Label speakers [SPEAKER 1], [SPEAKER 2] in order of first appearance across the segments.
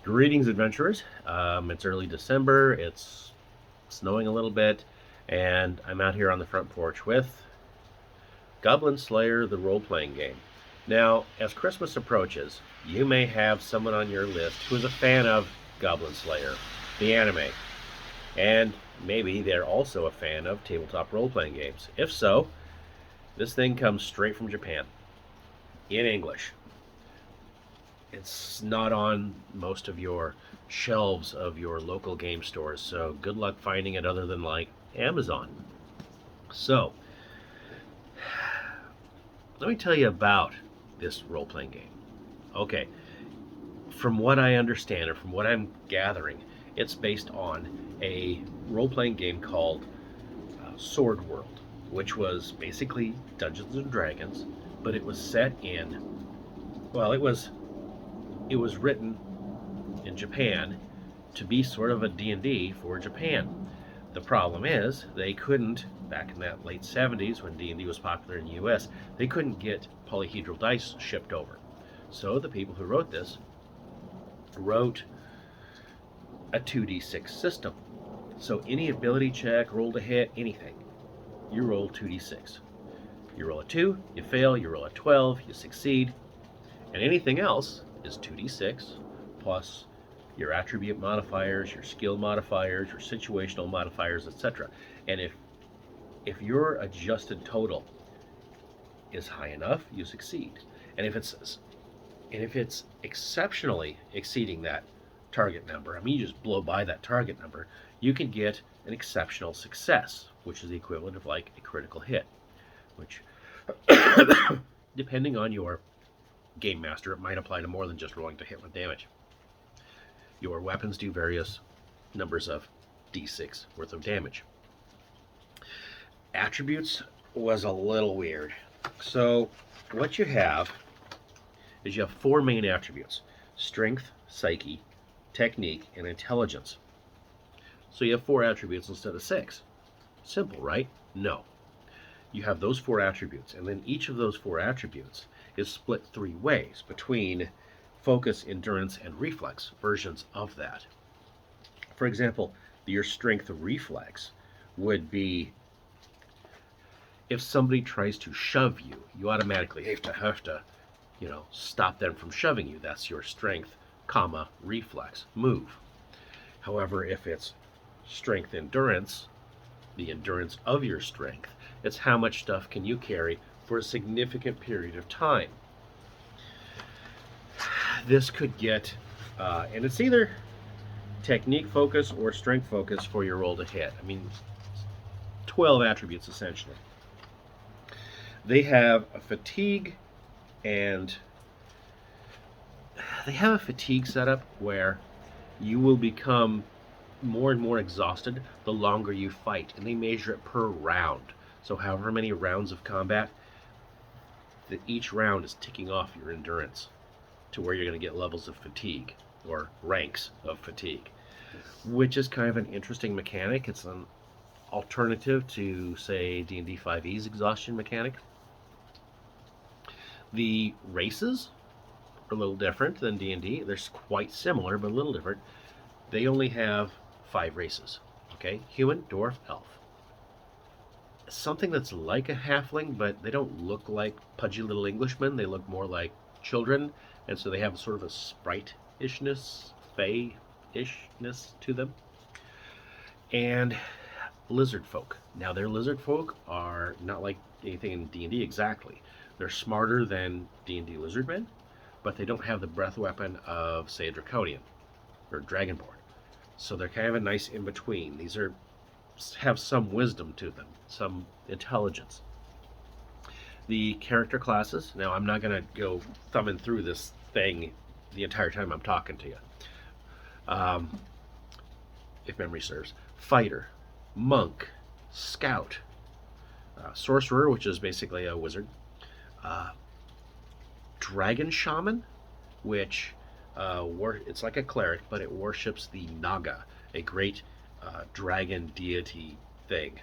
[SPEAKER 1] Greetings, adventurers. It's early December. It's snowing a little bit, and I'm out here on the front porch with Goblin Slayer, the role playing game. Now, as Christmas approaches, you may have someone on your list who is a fan of Goblin Slayer, the anime, and maybe they're also a fan of tabletop role playing games. If so, this thing comes straight from Japan in English. It's not on most of your shelves of your local game stores, so good luck finding it other than like Amazon. So, let me tell you about this role playing game. Okay, from what I understand, or from what I'm gathering, it's based on a role playing game called Sword World, which was basically Dungeons and Dragons, but it was set in, well, it was written in Japan to be sort of a D&D for Japan. The problem is they couldn't, back in that late 70s when D&D was popular in the US, they couldn't get polyhedral dice shipped over. So the people who wrote this wrote a 2d6 system. So any ability check, roll to hit, anything, you roll 2d6. You roll a 2, you fail, you roll a 12, you succeed, and anything else is 2d6 plus your attribute modifiers, your skill modifiers, your situational modifiers, etc. And if your adjusted total is high enough, you succeed. And if it's exceptionally exceeding that target number, I mean you just blow by that target number, you can get an exceptional success, which is the equivalent of like a critical hit, which depending on your game master, it might apply to more than just rolling to hit with damage. Your weapons do various numbers of d6 worth of damage. Attributes was a little weird. So what you have is you have 4 main attributes: strength, psyche, technique, and intelligence. So you have 4 attributes instead of 6. Simple, right? No. You have those 4 attributes, and then each of those 4 attributes is split 3 ways between focus, endurance, and reflex versions of that. For example, your strength reflex would be if somebody tries to shove you, you automatically have to stop them from shoving you. That's your strength, comma, reflex move. However, if it's strength endurance, the endurance of your strength, it's how much stuff can you carry for a significant period of time. This could get, and it's either technique focus or strength focus for your roll to hit. I mean, 12 attributes essentially. They have a fatigue, and they have a fatigue setup where you will become more and more exhausted the longer you fight, and they measure it per round. So however many rounds of combat, that each round is ticking off your endurance to where you're going to get levels of fatigue or ranks of fatigue, which is kind of an interesting mechanic. It's an alternative to, say, D&D 5e's exhaustion mechanic. The races are a little different than D&D. They're quite similar, but a little different. They only have 5 races. Okay, human, dwarf, elf. Something that's like a halfling, but they don't look like pudgy little Englishmen. They look more like children, and so they have sort of a sprite-ishness, fey-ishness to them. And lizard folk. Now, their lizard folk are not like anything in D&D exactly. They're smarter than D&D lizardmen, but they don't have the breath weapon of, say, a draconian or dragonborn. So they're kind of a nice in-between. These have some wisdom to them, some intelligence. The character classes, now I'm not going to go thumbing through this thing the entire time I'm talking to you. If memory serves. Fighter, monk, scout, sorcerer, which is basically a wizard, dragon shaman, which it's like a cleric, but it worships the Naga, a great dragon deity thing.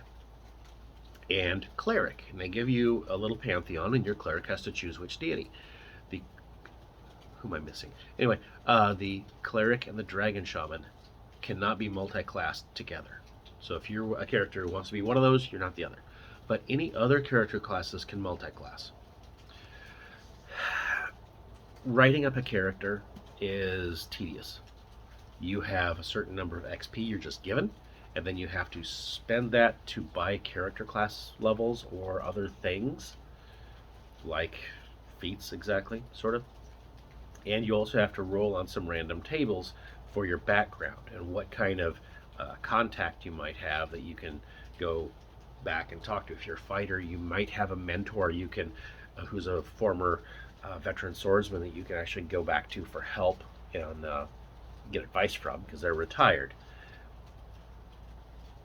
[SPEAKER 1] And cleric, and they give you a little pantheon, and your cleric has to choose which deity. who am I missing? Anyway, the cleric and the dragon shaman cannot be multi-classed together. So if you're a character who wants to be one of those, you're not the other. But any other character classes can multi-class. Writing up a character is tedious. You have a certain number of XP you're just given, and then you have to spend that to buy character class levels or other things, like feats exactly, sort of. And you also have to roll on some random tables for your background and what kind of contact you might have that you can go back and talk to. If you're a fighter, you might have a mentor you can, who's a former veteran swordsman that you can actually go back to for help and get advice from because they're retired.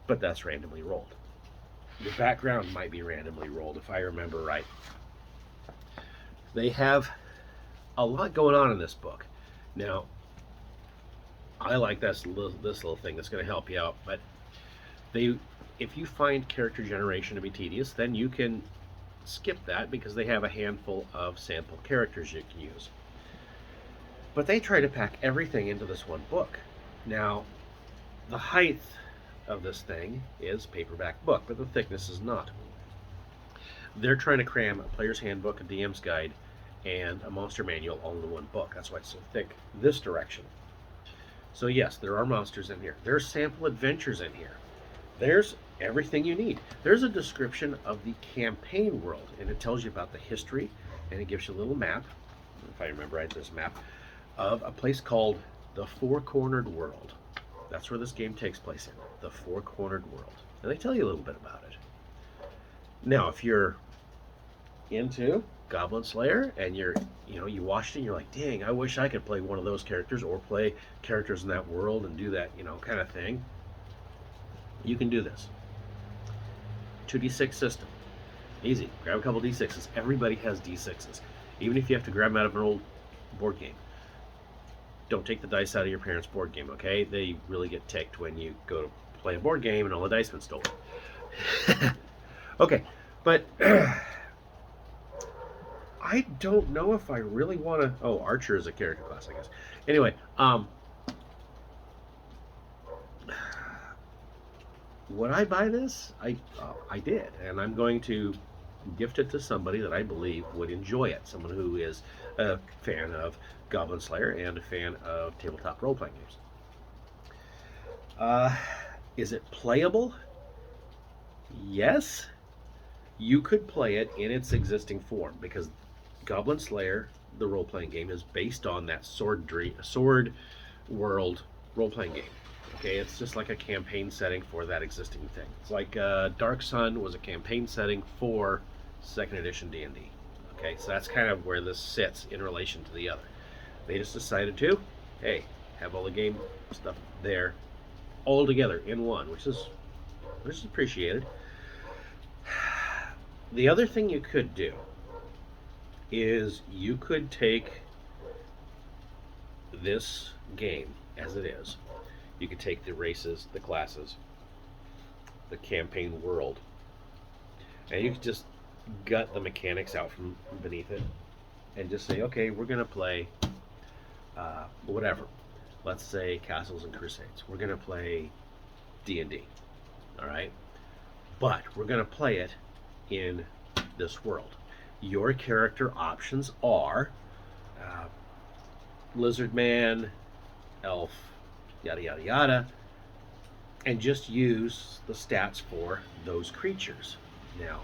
[SPEAKER 1] But that's randomly rolled. Your background might be randomly rolled, if I remember right. They have a lot going on in this book. Now, I like this little thing that's going to help you out, but if you find character generation to be tedious, then you can skip that because they have a handful of sample characters you can use. But they try to pack everything into this one book. Now, the height of this thing is paperback book, but the thickness is not. They're trying to cram a player's handbook, a DM's guide, and a monster manual all in one book. That's why it's so thick this direction. So yes, there are monsters in here. There's sample adventures in here. There's everything you need. There's a description of the campaign world, and it tells you about the history, and it gives you a little map, if I remember right, there's a map, of a place called the Four-Cornered World. That's where this game takes place in, the Four-Cornered World. And they tell you a little bit about it. Now, if you're into Goblin Slayer and you watched it and you're like, dang, I wish I could play one of those characters or play characters in that world and do that, kind of thing, you can do this. 2d6 system. Easy. Grab a couple d6s. Everybody has d6s. Even if you have to grab them out of an old board game. Don't take the dice out of your parents' board game, okay? They really get ticked when you go to play a board game and all the dice been stolen. Okay, but I don't know if I really want to... Oh, Archer is a character class, I guess. Anyway, would I buy this? I did, and I'm going to gift it to somebody that I believe would enjoy it. Someone who is a fan of Goblin Slayer and a fan of tabletop role-playing games. Is it playable? Yes. You could play it in its existing form because Goblin Slayer, the role-playing game, is based on that sword world role-playing game. Okay, it's just like a campaign setting for that existing thing. It's like Dark Sun was a campaign setting for 2nd edition D&D. Okay, so that's kind of where this sits in relation to the other. They just decided to, hey, have all the game stuff there all together in one, which is appreciated. The other thing you could do is you could take this game as it is. You could take the races, the classes, the campaign world, and you could just gut the mechanics out from beneath it and just say, okay, we're going to play whatever. Let's say Castles and Crusades. We're going to play D&D, all right? But we're going to play it in this world. Your character options are Lizard Man, Elf, yada yada yada, and just use the stats for those creatures. Now,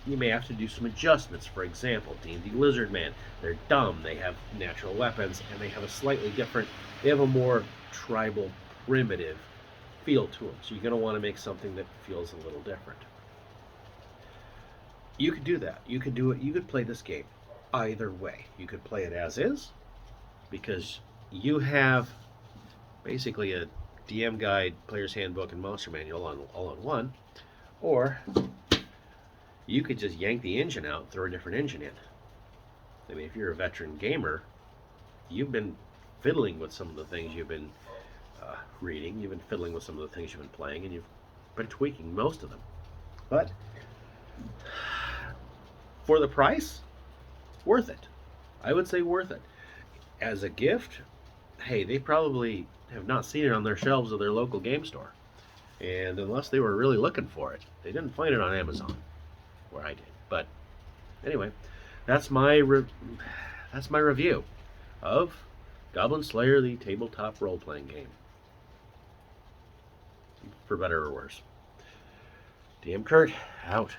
[SPEAKER 1] you may have to do some adjustments. For example, D&D Lizard Man, they're dumb, they have natural weapons, and they have a slightly different, they have a more tribal, primitive feel to them. So you're going to want to make something that feels a little different. You could do that. You could do it. You could play this game either way. You could play it as is, because you have basically a DM guide, player's handbook, and monster manual all in one, or you could just yank the engine out and throw a different engine in. I mean, if you're a veteran gamer, you've been fiddling with some of the things you've been reading, you've been fiddling with some of the things you've been playing, and you've been tweaking most of them. But for the price, worth it. I would say worth it. as a gift, hey, they probably have not seen it on their shelves of their local game store. And unless they were really looking for it, they didn't find it on Amazon, where I did. But anyway, that's that's my review of Goblin Slayer, the tabletop role-playing game, for better or worse. DM Kurt, out.